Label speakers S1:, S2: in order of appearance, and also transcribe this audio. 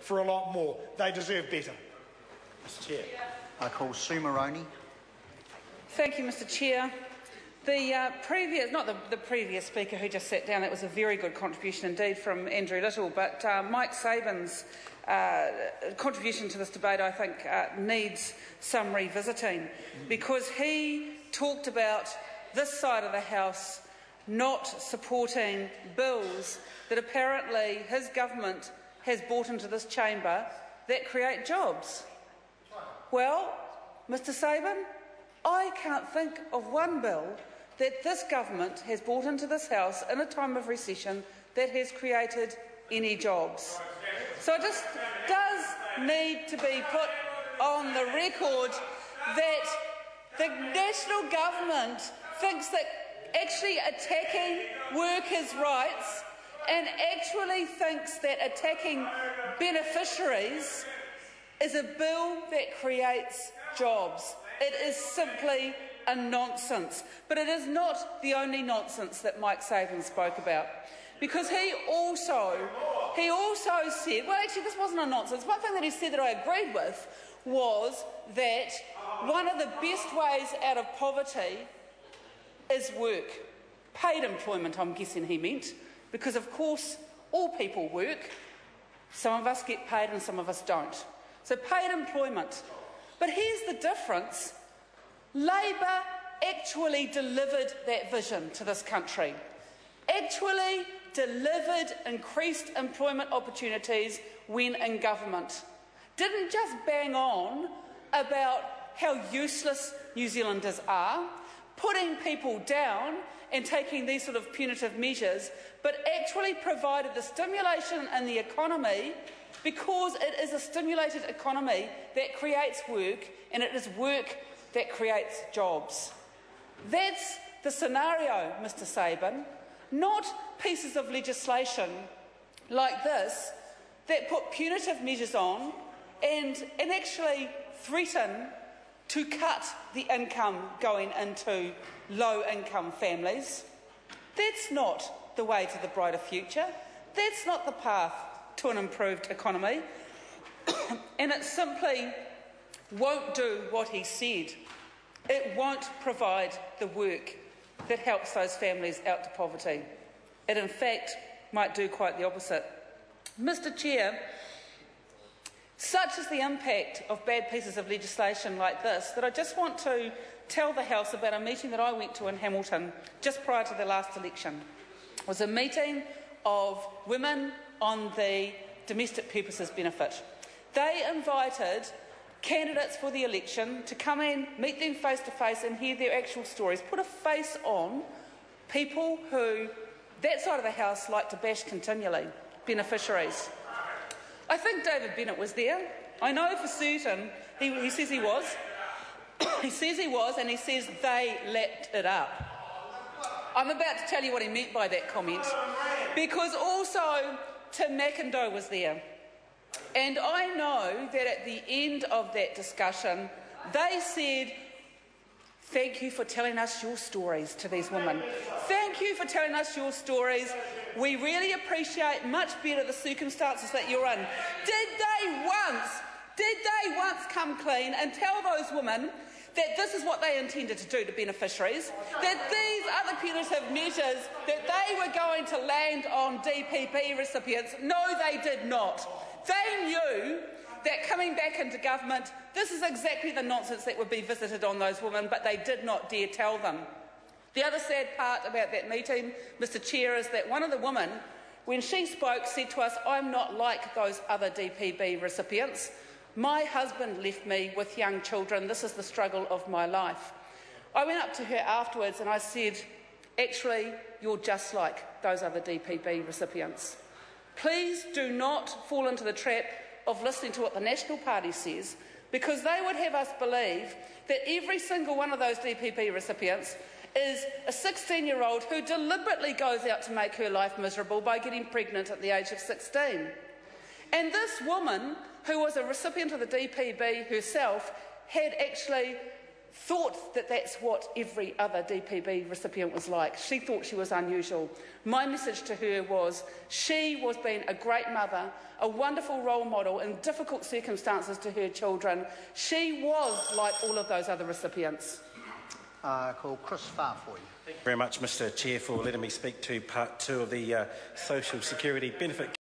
S1: for a lot more. They deserve better.
S2: Mr Chair. I call Sue Moroney.
S3: Thank you, Mr Chair. The previous speaker who just sat down, that was a very good contribution indeed from Andrew Little, but Mike Sabin's contribution to this debate, I think, needs some revisiting, because he talked about this side of the House not supporting bills that apparently his government has brought into this chamber that create jobs. Well, Mr Sabin, I can't think of one bill that this government has brought into this House in a time of recession that has created any jobs. So it just does need to be put on the record that the national government thinks that actually attacking workers' rights and actually thinks that attacking beneficiaries is a bill that creates jobs. It is simply a nonsense. But it is not the only nonsense that Mike Sabin spoke about, because he also said, well, actually this wasn't a nonsense. One thing that he said that I agreed with was that one of the best ways out of poverty is work. Paid employment, I'm guessing he meant, because of course all people work. Some of us get paid and some of us don't. So paid employment. But here's the difference. Labor actually delivered that vision to this country, actually delivered increased employment opportunities when in government. Didn't just bang on about how useless New Zealanders are, putting people down and taking these sort of punitive measures, but actually provided the stimulation in the economy, because it is a stimulated economy that creates work, and it is work that creates jobs. That's the scenario, Mr Sabin, not pieces of legislation like this that put punitive measures on and actually threaten to cut the income going into low-income families. That's not the way to the brighter future. That's not the path to an improved economy. And it simply won't do what he said. It won't provide the work that helps those families out to poverty. It, in fact, might do quite the opposite. Mr Chair, such is the impact of bad pieces of legislation like this that I just want to tell the House about a meeting that I went to in Hamilton just prior to the last election. It was a meeting of women on the domestic purposes benefit. They invited candidates for the election to come in, meet them face to face and hear their actual stories, put a face on people who that side of the House like to bash continually, beneficiaries. I think David Bennett was there. I know for certain he says he was. He says he was, and he says they lapped it up. I'm about to tell you what he meant by that comment, because also Tim McIndoe was there. And I know that at the end of that discussion, they said, thank you for telling us your stories to these women. Thank you for telling us your stories. We really appreciate much better the circumstances that you're in. Did they once come clean and tell those women that this is what they intended to do to beneficiaries, that these other punitive measures, that they were going to land on DPP recipients? No, they did not. They knew that coming back into government, this is exactly the nonsense that would be visited on those women, but they did not dare tell them. The other sad part about that meeting, Mr Chair, is that one of the women, when she spoke, said to us, I'm not like those other DPP recipients. My husband left me with young children. This is the struggle of my life. I went up to her afterwards and I said, actually, you're just like those other DPP recipients. Please do not fall into the trap of listening to what the National Party says, because they would have us believe that every single one of those DPP recipients is a 16-year-old who deliberately goes out to make her life miserable by getting pregnant at the age of 16. And this woman, who was a recipient of the DPP herself, had actually thought that that's what every other DPB recipient was like. She thought she was unusual. My message to her was she was being a great mother, a wonderful role model in difficult circumstances to her children. She was like all of those other recipients.
S2: Call Chris Farfoy.
S4: Thank you very much, Mr Chair, for letting me speak to part 2 of the Social Security Benefit